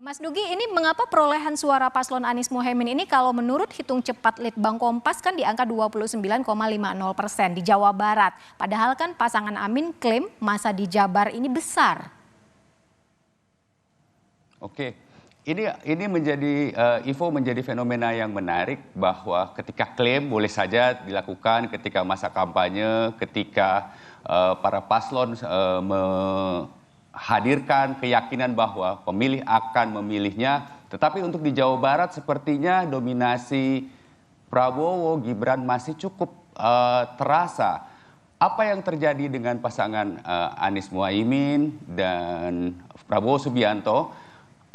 Mas Nugi, ini mengapa perolehan suara paslon Anies Mohaimin ini kalau menurut hitung cepat Litbang Kompas kan di angka 29,50% di Jawa Barat. Padahal kan pasangan Amin klaim masa di Jabar ini besar. Oke, ini menjadi Ivo menjadi fenomena yang menarik bahwa ketika klaim boleh saja dilakukan ketika masa kampanye, ketika para paslon menghadirkan keyakinan bahwa pemilih akan memilihnya, tetapi untuk di Jawa Barat sepertinya dominasi Prabowo Gibran masih cukup terasa. Apa yang terjadi dengan pasangan Anies Mohaimin dan Prabowo Subianto?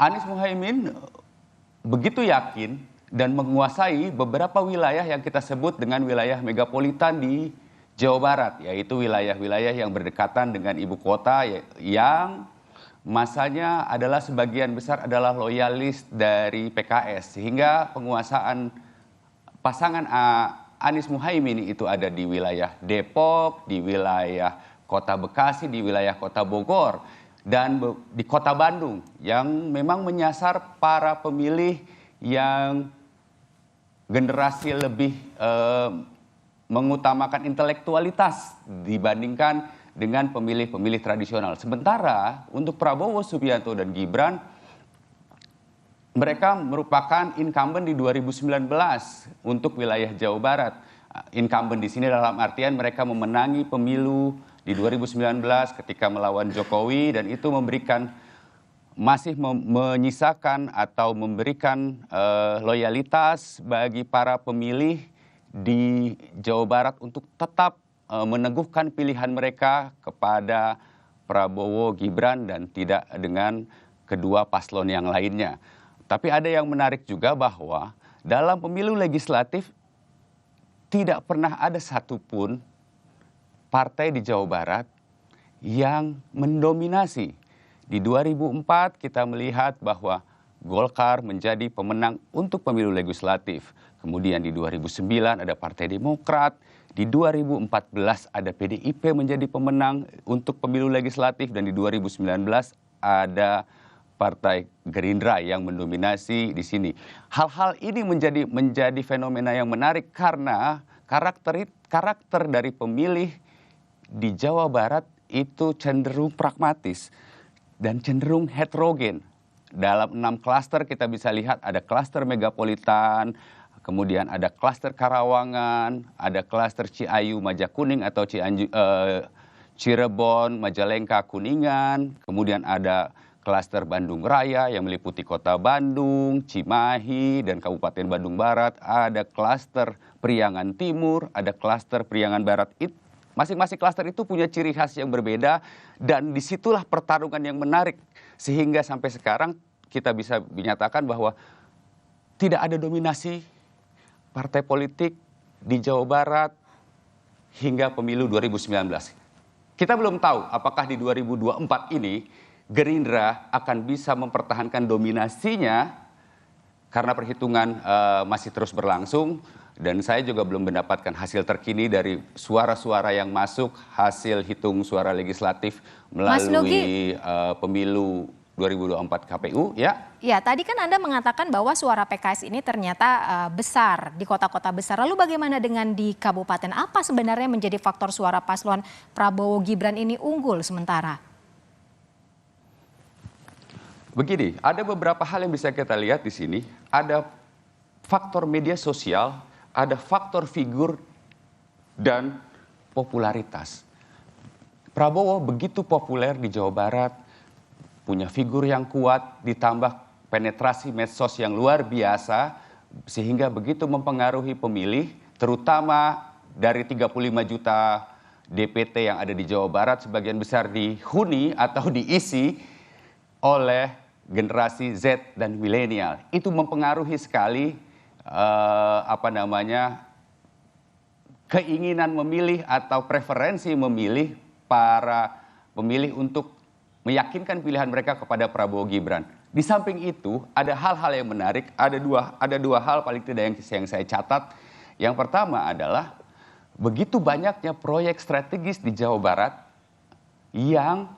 Anies Mohaimin begitu yakin dan menguasai beberapa wilayah yang kita sebut dengan wilayah megapolitan di Jawa Barat, yaitu wilayah-wilayah yang berdekatan dengan ibu kota yang masanya adalah sebagian besar adalah loyalis dari PKS, sehingga penguasaan pasangan Anies Mohaimin itu ada di wilayah Depok, di wilayah Kota Bekasi, di wilayah Kota Bogor, dan di Kota Bandung yang memang menyasar para pemilih yang generasi lebih mengutamakan intelektualitas dibandingkan dengan pemilih-pemilih tradisional. Sementara untuk Prabowo Subianto dan Gibran, mereka merupakan incumbent di 2019 untuk wilayah Jawa Barat. Incumbent di sini dalam artian mereka memenangi pemilu di 2019 ketika melawan Jokowi, dan itu masih menyisakan atau memberikan loyalitas bagi para pemilih di Jawa Barat untuk tetap meneguhkan pilihan mereka kepada Prabowo Gibran dan tidak dengan kedua paslon yang lainnya. Tapi ada yang menarik juga bahwa dalam pemilu legislatif tidak pernah ada satupun partai di Jawa Barat yang mendominasi. Di 2004 kita melihat bahwa Golkar menjadi pemenang untuk pemilu legislatif. Kemudian di 2009 ada Partai Demokrat, di 2014 ada PDIP menjadi pemenang untuk pemilu legislatif, dan di 2019 ada Partai Gerindra yang mendominasi di sini. Hal-hal ini menjadi fenomena yang menarik karena karakter dari pemilih di Jawa Barat itu cenderung pragmatis dan cenderung heterogen. Dalam 6 klaster kita bisa lihat ada klaster megapolitan, kemudian ada klaster Karawangan, ada klaster Ciayu, Majakuning atau Cirebon, Majalengka, Kuningan, kemudian ada klaster Bandung Raya yang meliputi kota Bandung, Cimahi, dan Kabupaten Bandung Barat, ada klaster Priangan Timur, ada klaster Priangan Barat. Masing-masing klaster itu punya ciri khas yang berbeda, dan disitulah pertarungan yang menarik. Sehingga sampai sekarang kita bisa menyatakan bahwa tidak ada dominasi partai politik di Jawa Barat hingga pemilu 2019. Kita belum tahu apakah di 2024 ini Gerindra akan bisa mempertahankan dominasinya karena perhitungan masih terus berlangsung. Dan saya juga belum mendapatkan hasil terkini dari suara-suara yang masuk hasil hitung suara legislatif melalui pemilu 2024 KPU, ya. Ya, tadi kan Anda mengatakan bahwa suara PKS ini ternyata besar di kota-kota besar. Lalu bagaimana dengan di kabupaten? Apa sebenarnya menjadi faktor suara paslon Prabowo Gibran ini unggul sementara? Begini, ada beberapa hal yang bisa kita lihat di sini. Ada faktor media sosial, ada faktor figur, dan popularitas. Prabowo begitu populer di Jawa Barat, punya figur yang kuat, ditambah penetrasi medsos yang luar biasa, sehingga begitu mempengaruhi pemilih, terutama dari 35 juta DPT yang ada di Jawa Barat, sebagian besar dihuni atau diisi oleh generasi Z dan milenial. Itu mempengaruhi sekali keinginan memilih atau preferensi memilih para pemilih untuk meyakinkan pilihan mereka kepada Prabowo Gibran. Di samping itu ada hal-hal yang menarik, ada dua hal paling tidak yang saya catat. Yang pertama adalah begitu banyaknya proyek strategis di Jawa Barat yang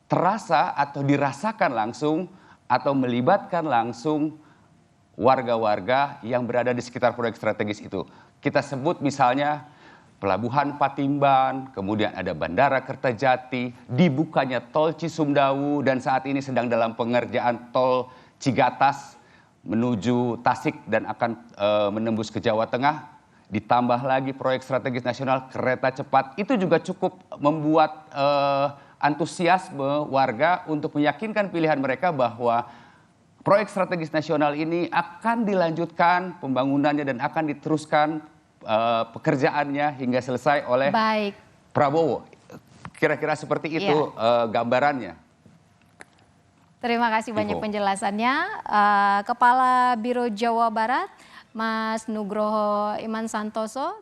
terasa atau dirasakan langsung atau melibatkan langsung warga-warga yang berada di sekitar proyek strategis itu. Kita sebut misalnya Pelabuhan Patimban, kemudian ada Bandara Kertajati, dibukanya Tol Cisumdawu, dan saat ini sedang dalam pengerjaan Tol Cigatas menuju Tasik dan akan menembus ke Jawa Tengah. Ditambah lagi proyek strategis nasional kereta cepat, itu juga cukup membuat antusiasme warga untuk meyakinkan pilihan mereka bahwa proyek strategis nasional ini akan dilanjutkan pembangunannya dan akan diteruskan pekerjaannya hingga selesai oleh Baik. Prabowo. Kira-kira seperti itu gambarannya. Terima kasih banyak Iko. penjelasannya. Kepala Biro Jawa Barat, Mas Nugroho Iman Santoso.